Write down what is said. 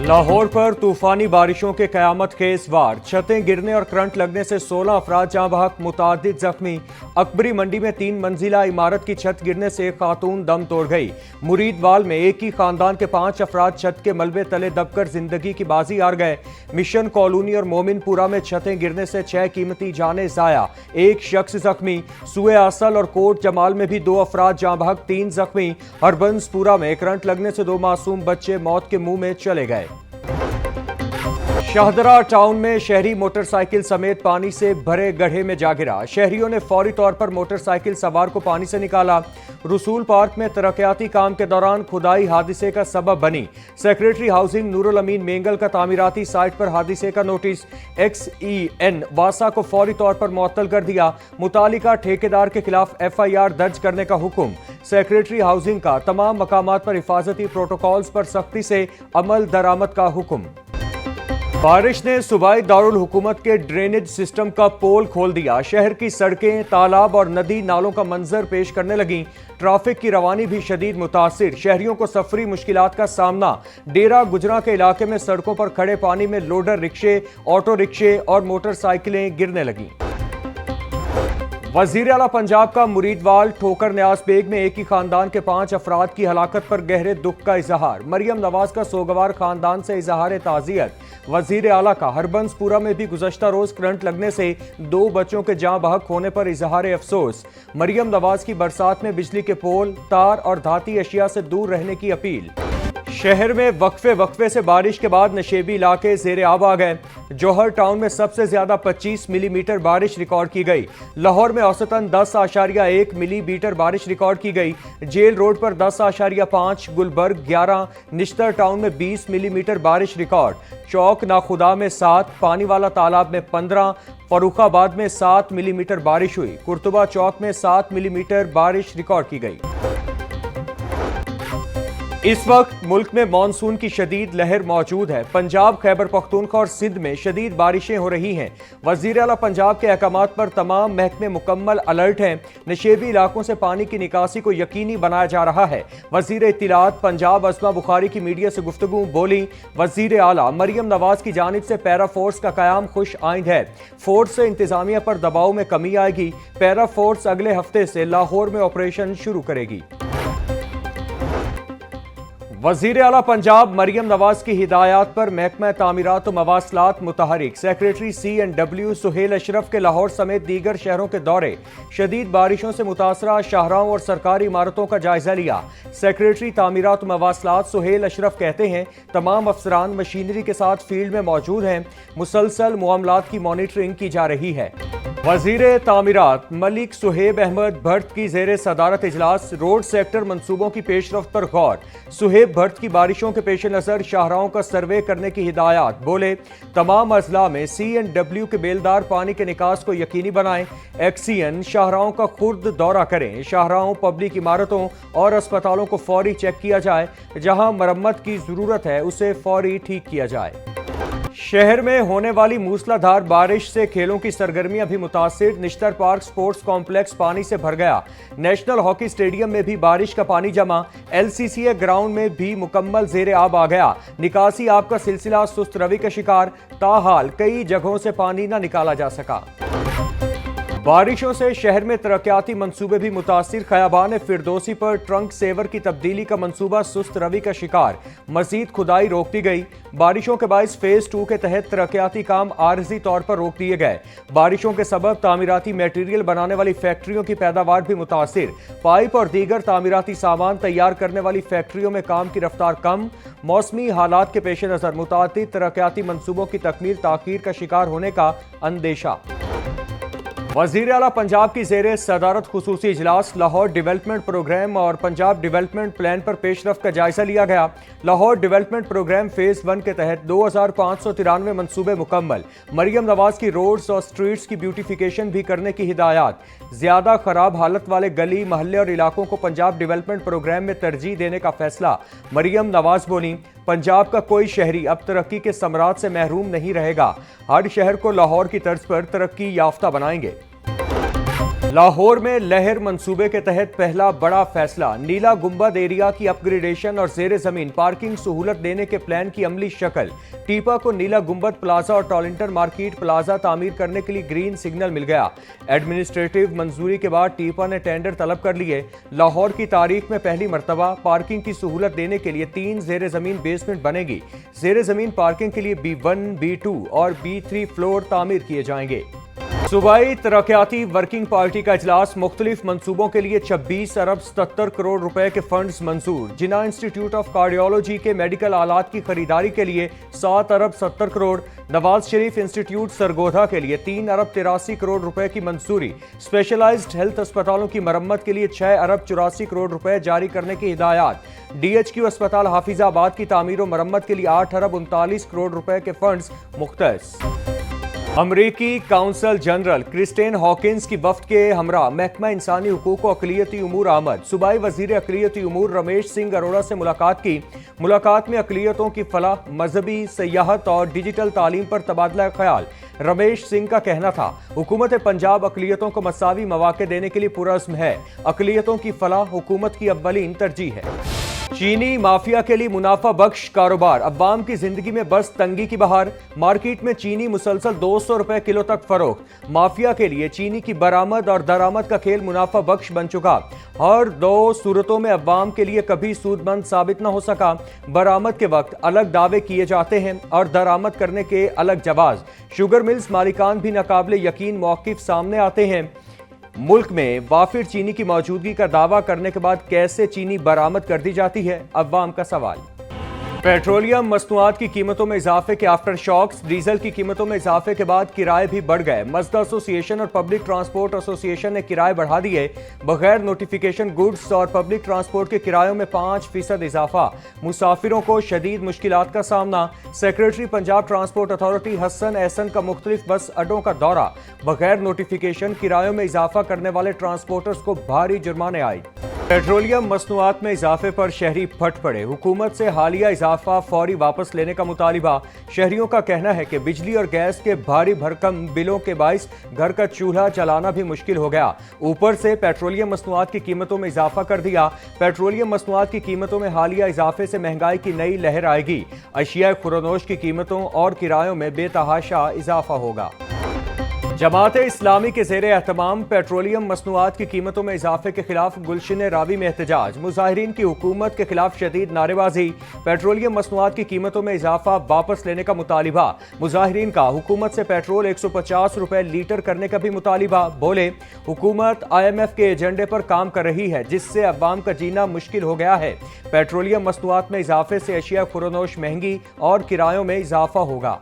लाहौर पर तूफानी बारिशों के कयामत खेज वार, छतें गिरने और करंट लगने से 16 अफराद जाँ बहक, मुतादिद जख्मी। अकबरी मंडी में 3 मंजिला इमारत की छत गिरने से एक खातून दम तोड़ गई। मुरीदवाल में एक ही खानदान के 5 अफराद छत के मलबे तले दबकर जिंदगी की बाजी हार गए। मिशन कॉलोनी और मोमिनपुरा में छतें गिरने से 6 कीमती जानें ज़ाया, एक शख्स जख्मी। सुए आसल और कोट जमाल में भी 2 अफराद जाँ बहक, 3 जख्मी। हरबंसपुरा में करंट लगने से 2 मासूम बच्चे मौत के मुंह में चले गए। शाहदरा टाउन में शहरी मोटरसाइकिल समेत पानी से भरे गड्ढे में जा गिरा। शहरियों ने फौरी तौर पर मोटरसाइकिल सवार को पानी से निकाला। रसूल पार्क में तरक्याती काम के दौरान खुदाई हादसे का सबब बनी। सेक्रेटरी हाउसिंग नूरुल अमीन मेंगल का तामीराती साइट पर हादसे का नोटिस। XEN वासा को फौरी तौर पर मुअत्तल कर दिया। मुतालिका ठेकेदार के खिलाफ FIR दर्ज करने का हुक्म। सेक्रेटरी हाउसिंग का तमाम मकामात पर हिफाजती प्रोटोकॉल्स पर सख्ती से अमल दरामद का हुक्म। बारिश ने सूबाई दारुल हुकूमत के ड्रेनेज सिस्टम का पोल खोल दिया। शहर की सड़कें, तालाब और नदी नालों का मंजर पेश करने लगी। ट्रैफिक की रवानी भी शदीद मुतासिर। शहरियों को सफरी मुश्किलात का सामना। डेरा गुजरा के इलाके में सड़कों पर खड़े पानी में लोडर रिक्शे, ऑटो रिक्शे और मोटरसाइकिलें गिरने लगीं। वजीर आला पंजाब का मुरीदवाल ठोकर न्याज बेग में एक ही खानदान के 5 अफराद की हलाकत पर गहरे दुख का इजहार। मरियम नवाज का सोगवार खानदान से इजहार ताज़ियत। वजीर आला का हरबंसपुरा में भी गुज़श्ता रोज करंट लगने से 2 बच्चों के जाँ बहक होने पर इजहार अफसोस। मरियम नवाज की बरसात में बिजली के पोल, तार और धाती अशिया से दूर रहने की अपील। शहर में वक्फे से बारिश के बाद नशेबी इलाके ज़ेरे आब आ गए। जौहर टाउन में सबसे ज्यादा 25 मिलीमीटर बारिश रिकॉर्ड की गई। लाहौर में औसतन 10.1 मिलीमीटर बारिश रिकॉर्ड की गई। जेल रोड पर 10.5, गुलबर्ग 11, निश्तर टाउन में 20 मिलीमीटर बारिश रिकॉर्ड। चौक नाखुदा में 7, पानी वाला तालाब में 15, फरुखाबाद में 7 मिलीमीटर बारिश हुई। कुर्तुबा चौक में 7 मिलीमीटर बारिश रिकॉर्ड की गई। इस वक्त मुल्क में मानसून की शदीद लहर मौजूद है। पंजाब, खैबर पख्तूनख्वा और सिंध में शदीद बारिशें हो रही हैं। वज़ीर आला पंजाब के अहकामात पर तमाम महकमे मुकम्मल अलर्ट हैं। नशेबी इलाकों से पानी की निकासी को यकीनी बनाया जा रहा है। वज़ीर इत्तलात पंजाब अस्मा बुखारी की मीडिया से गुफ्तगू बोली। वज़ीर आला मरियम नवाज की जानिब से पैरा फोर्स का क़याम खुश आइंद है। फोर्स से इंतजामिया पर दबाव में कमी आएगी। पैरा फोर्स अगले हफ्ते से लाहौर में ऑपरेशन शुरू करेगी। वज़ीर आला पंजाब मरियम नवाज की हिदायत पर महकमा तामीरात व मवासलात मुतहरिक। सेक्रेटरी C&W सुहेल अशरफ के लाहौर समेत दीगर शहरों के दौरे। शदीद बारिशों से मुतासरा शाहराहों और सरकारी इमारतों का जायजा लिया। सेक्रेटरी तामीरात व मवासलात सुहेल अशरफ कहते हैं तमाम अफसरान मशीनरी के साथ फील्ड में मौजूद हैं। मुसलसल मामलात की मॉनिटरिंग की जा रही है। वज़ीर तामीरात मलिक सुहेब अहमद भट्ट की ज़ेरे सदारत इजलास। रोड सेक्टर मंसूबों की पेशरफ्त पर गौर। सुहेब भट्ट की बारिशों के पेश नज़र शाहराहों का सर्वे करने की हिदायत। बोले तमाम अजला में C&W के बेलदार पानी के निकास को यकीनी बनाएं। XEN शाहराहों का खुर्द दौरा करें। शाहराहों, पब्लिक इमारतों और अस्पतालों को फौरी चेक किया जाए। जहां मरम्मत की ज़रूरत है उसे फौरी ठीक किया जाए। शहर में होने वाली मूसलाधार बारिश से खेलों की सरगर्मियां भी मुतासिर। निश्तर पार्क स्पोर्ट्स कॉम्प्लेक्स पानी से भर गया। नेशनल हॉकी स्टेडियम में भी बारिश का पानी जमा। LCCA ग्राउंड में भी मुकम्मल ज़ेरे आब आ गया। निकासी आब का सिलसिला सुस्त रवि का शिकार। ताहाल कई जगहों से पानी न निकाला जा सका। बारिशों से शहर में तरक्याती मंसूबे भी मुतासिर। खयाबान फिरदौसी पर ट्रंक सेवर की तब्दीली का मंसूबा सुस्त रवि का शिकार। मजीद खुदाई रोक दी गई। बारिशों के बायस फेज 2 के तहत तरक्याती काम आरजी तौर पर रोक दिए गए। बारिशों के सबब तामीराती मटेरियल बनाने वाली फैक्ट्रियों की पैदावार भी मुतासिर। पाइप और दीगर तामीराती सामान तैयार करने वाली फैक्ट्रियों में काम की रफ्तार कम। मौसमी हालात के पेश नज़र मुतादिद तरक्याती मंसूबों की तकमील ताखीर का शिकार होने का अंदेशा। वज़ीर आला पंजाब की ज़ेरे सदारत खुसूसी इजलास। लाहौर डेवलपमेंट प्रोग्राम और पंजाब डेवलपमेंट प्लान पर पेशरफ्त का जायजा लिया गया। लाहौर डेवलपमेंट प्रोग्राम फेज़ 1 के तहत 2593 मनसूबे मुकम्मल। मरियम नवाज की रोड्स और स्ट्रीट्स की ब्यूटिफिकेशन भी करने की हिदायत। ज़्यादा ख़राब हालत वाले गली, महल्ले और इलाकों को पंजाब डेवलपमेंट प्रोग्राम में तरजीह देने का फैसला। मरियम नवाज बोली पंजाब का कोई शहरी अब तरक्की के समरात से महरूम नहीं रहेगा। हर शहर को लाहौर की तर्ज पर तरक्की याफ्ता बनाएंगे। लाहौर में लहर मंसूबे के तहत पहला बड़ा फैसला, नीला गुंबद एरिया की अपग्रेडेशन और जेर जमीन पार्किंग सहूलत देने के प्लान की अमली शक्ल। टीपा को नीला गुंबद प्लाजा और टॉलिंटन मार्केट प्लाजा तामीर करने के लिए ग्रीन सिग्नल मिल गया। एडमिनिस्ट्रेटिव मंजूरी के बाद टीपा ने टेंडर तलब कर लिए। लाहौर की तारीख में पहली मरतबा पार्किंग की सहूलत देने के लिए 3 जेर जमीन बेसमेंट बनेगी। जेर जमीन पार्किंग के लिए B1, B2 और B3 फ्लोर तामीर किए जाएंगे। सूबाई तरक्याती वर्किंग पार्टी का इजलास, मुख्तलिफ मंसूबों के लिए 26 अरब 77 करोड़ रुपए के फंड्स मंजूर। जिना इंस्टीट्यूट ऑफ कार्डियोलॉजी के मेडिकल आलात की खरीदारी के लिए 7 अरब 70 करोड़, नवाज शरीफ इंस्टीट्यूट सरगोधा के लिए 3 अरब 83 करोड़ रुपए की मंजूरी। स्पेशलाइज्ड हेल्थ अस्पतालों की मरम्मत के लिए 6 अरब 84 करोड़ रुपए जारी करने की हिदायत। DHQ अस्पताल हाफिजाबाद की तामीर और मरम्मत के लिए 8 अरब 39 करोड़ रुपए के फंड्स मुख्तस। अमरीकी काउंसल जनरल क्रिस्टेन हॉकिंस की वफ्द के हमरा महकमा इंसानी हुकूक व अक़लियती उमूर आमद। सूबाई वज़ीर अक़लियती उमूर रमेश सिंह अरोड़ा से मुलाकात की। मुलाकात में अक़लियतों की फलाह, मजहबी सियाहत और डिजिटल तालीम पर तबादला ख्याल। रमेश सिंह का कहना था, हुकूमत पंजाब अक़लियतों को मसावी मौक़े देने के लिए पुरअज़्म है। अक़लियतों की फलाह हुकूमत की अव्वलीन तरजीह है। चीनी माफिया के लिए मुनाफा बख्श कारोबार, अवाम की जिंदगी में बस तंगी की बहार। मार्केट में चीनी मुसलसल 200 रुपए किलो तक फरोख्त। माफिया के लिए चीनी की बरामद और दरामद का खेल मुनाफा बख्श बन चुका। हर 2 सूरतों में अवाम के लिए कभी सूदमंद साबित न हो सका। बरामद के वक्त अलग दावे किए जाते हैं और दरामद करने के अलग जवाज। शुगर मिल्स मालिकान भी नाकाबिले यकीन मौक़िफ़ सामने आते हैं। मुल्क में वाफिर चीनी की मौजूदगी का दावा करने के बाद कैसे चीनी बरामद कर दी जाती है, अवाम का सवाल। पेट्रोलियम मसनूआत की कीमतों में इजाफे के आफ्टर शॉक्स, डीजल की कीमतों में इजाफे के बाद किराए भी बढ़ गए। मजदा एसोसिएशन और पब्लिक ट्रांसपोर्ट एसोसिएशन ने किराए बढ़ा दिए। बगैर नोटिफिकेशन गुड्स और पब्लिक ट्रांसपोर्ट के किरायों में 5% इजाफा। मुसाफिरों को शदीद मुश्किलात का सामना। Secretary Punjab transport authority Hasan Ahsan का मुख्तलिफ बस अड्डों का दौरा। बगैर नोटिफिकेशन किरायों में इजाफा करने वाले ट्रांसपोर्टर्स को भारी जुर्माने आए। पेट्रोलियम मसनूआत में इजाफे पर शहरी फट पड़े। हुकूमत से हालिया इजाफा फौरी वापस लेने का मुतालिबा। शहरियों का कहना है कि बिजली और गैस के भारी भरकम बिलों के बाइस घर का चूल्हा चलाना भी मुश्किल हो गया। ऊपर से पेट्रोलियम मसनूआत की कीमतों में इजाफा कर दिया। पेट्रोलियम मसनूआत की कीमतों में हालिया इजाफे से महंगाई की नई लहर आएगी। अशिया खुरनोश की कीमतों और किरायों में बेतहाशा इजाफा होगा। जमात इस्लामी के ज़ेरे एहतमाम पेट्रोलियम मसनूआत की कीमतों में इजाफे के खिलाफ गुलशन रावी में एहतजाज। मुजाहिरीन की हुकूमत के खिलाफ शदीद नारेबाजी। पेट्रोलियम मसनूआत की कीमतों में इजाफा वापस लेने का मुतालिबा। मुजाहिरीन का हुकूमत से पेट्रोल 150 रुपए लीटर करने का भी मुतालिबा। बोले, हुकूमत IMF के एजेंडे पर काम कर रही है, जिससे अवाम का जीना मुश्किल हो गया है। पेट्रोलियम मसनूआत में इजाफे से अशिया खुरनोश महंगी और किरायों में इजाफा होगा।